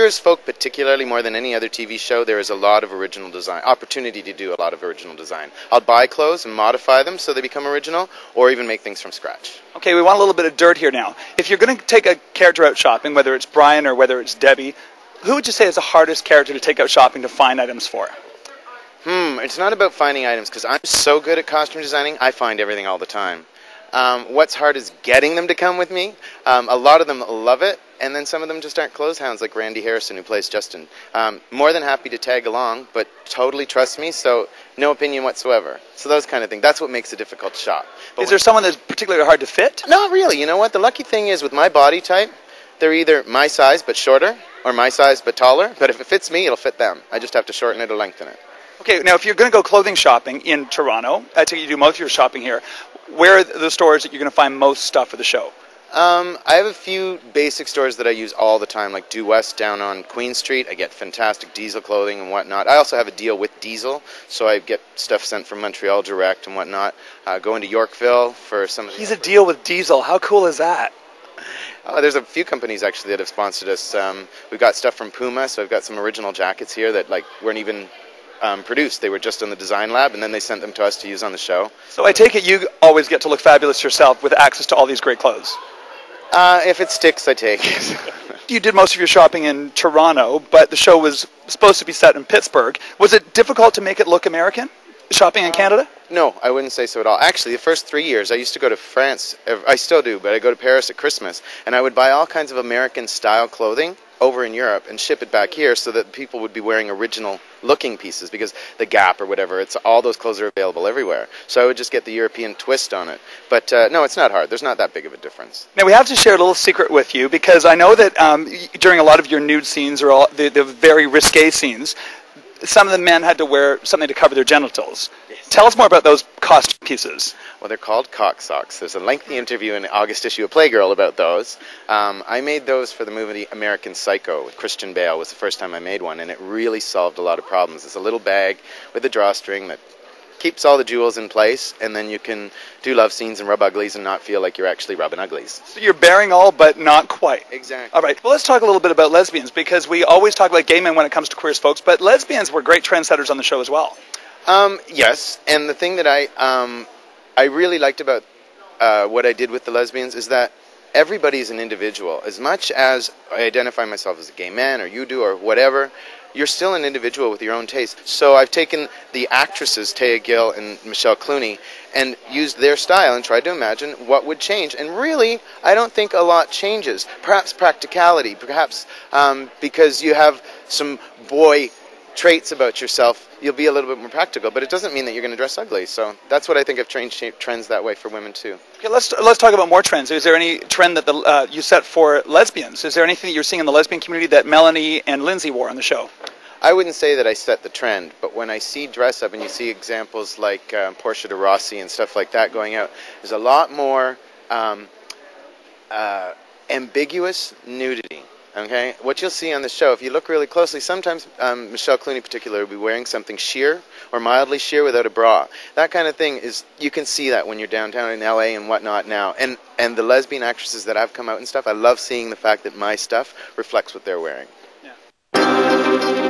as Folk, particularly more than any other TV show, there is a lot of original design, opportunity to do a lot of original design. I'll buy clothes and modify them so they become original, or even make things from scratch. Okay, we want a little bit of dirt here now. If you're going to take a character out shopping, whether it's Brian or whether it's Debbie, who would you say is the hardest character to take out shopping to find items for? It's not about finding items, because I'm so good at costume designing, I find everything all the time. What's hard is getting them to come with me. A lot of them love it, and then some of them just aren't clothes hounds, like Randy Harrison, who plays Justin. More than happy to tag along, but totally trust me, so no opinion whatsoever. So those kind of things. That's what makes it difficult to shop. But is there someone that's particularly hard to fit? Not really. You know what? The lucky thing is, with my body type, they're either my size but shorter, or my size but taller. But if it fits me, it'll fit them. I just have to shorten it or lengthen it. Okay, now if you're going to go clothing shopping in Toronto, I take it you do most of your shopping here, where are the stores that you're going to find most stuff for the show? I have a few basic stores that I use all the time, like Due West down on Queen Street. I get fantastic Diesel clothing and whatnot. I also have a deal with Diesel, so I get stuff sent from Montreal direct and whatnot. Go into Yorkville for some of the... He's a deal with Diesel. How cool is that? There's a few companies actually that have sponsored us. We've got stuff from Puma, so I've got some original jackets here that weren't even produced. They were just in the design lab, and then they sent them to us to use on the show. So I take it you always get to look fabulous yourself with access to all these great clothes. If it sticks, I take it. You did most of your shopping in Toronto, but the show was supposed to be set in Pittsburgh. Was it difficult to make it look American, shopping in Canada? No, I wouldn't say so at all. Actually, the first 3 years, I used to go to France. I still do, but I go to Paris at Christmas, and I would buy all kinds of American-style clothing over in Europe and ship it back here so that people would be wearing original-looking pieces, because the Gap or whatever, all those clothes are available everywhere. So I would just get the European twist on it. But no, it's not hard. There's not that big of a difference. Now, we have to share a little secret with you, because I know that during a lot of your nude scenes or the very risque scenes, some of the men had to wear something to cover their genitals. Yes. Tell us more about those costume pieces. Well, they're called cock socks. There's a lengthy interview in the August issue of Playgirl about those. I made those for the movie American Psycho with Christian Bale. It was the first time I made one, and it really solved a lot of problems. It's a little bag with a drawstring that keeps all the jewels in place, and then you can do love scenes and rub uglies and not feel like you're actually rubbing uglies. So you're bearing all, but not quite. Exactly. All right. Well, let's talk a little bit about lesbians, because we always talk about gay men when it comes to queer folks, but lesbians were great trendsetters on the show as well. Yes, and the thing that I really liked about what I did with the lesbians is that everybody's an individual. As much as I identify myself as a gay man, or you do, or whatever, you're still an individual with your own taste. So I've taken the actresses, Taya Gill and Michelle Clooney, and used their style and tried to imagine what would change. And really, I don't think a lot changes. Perhaps practicality, perhaps because you have some boy traits about yourself, you'll be a little bit more practical, but it doesn't mean that you're going to dress ugly. So that's what I think I've changed trends that way for women too. Okay, let's talk about more trends. Is there any trend that you set for lesbians? Is there anything that you're seeing in the lesbian community that Melanie and Lindsay wore on the show? I wouldn't say that I set the trend, but when I see dress up and you see examples like Portia de Rossi and stuff like that going out, there's a lot more ambiguous nudity. Okay, what you'll see on the show, if you look really closely, sometimes Michelle Clooney in particular will be wearing something sheer or mildly sheer without a bra. That kind of thing you can see that when you're downtown in LA and whatnot now. And the lesbian actresses that have come out and stuff, I love seeing the fact that my stuff reflects what they're wearing. Yeah.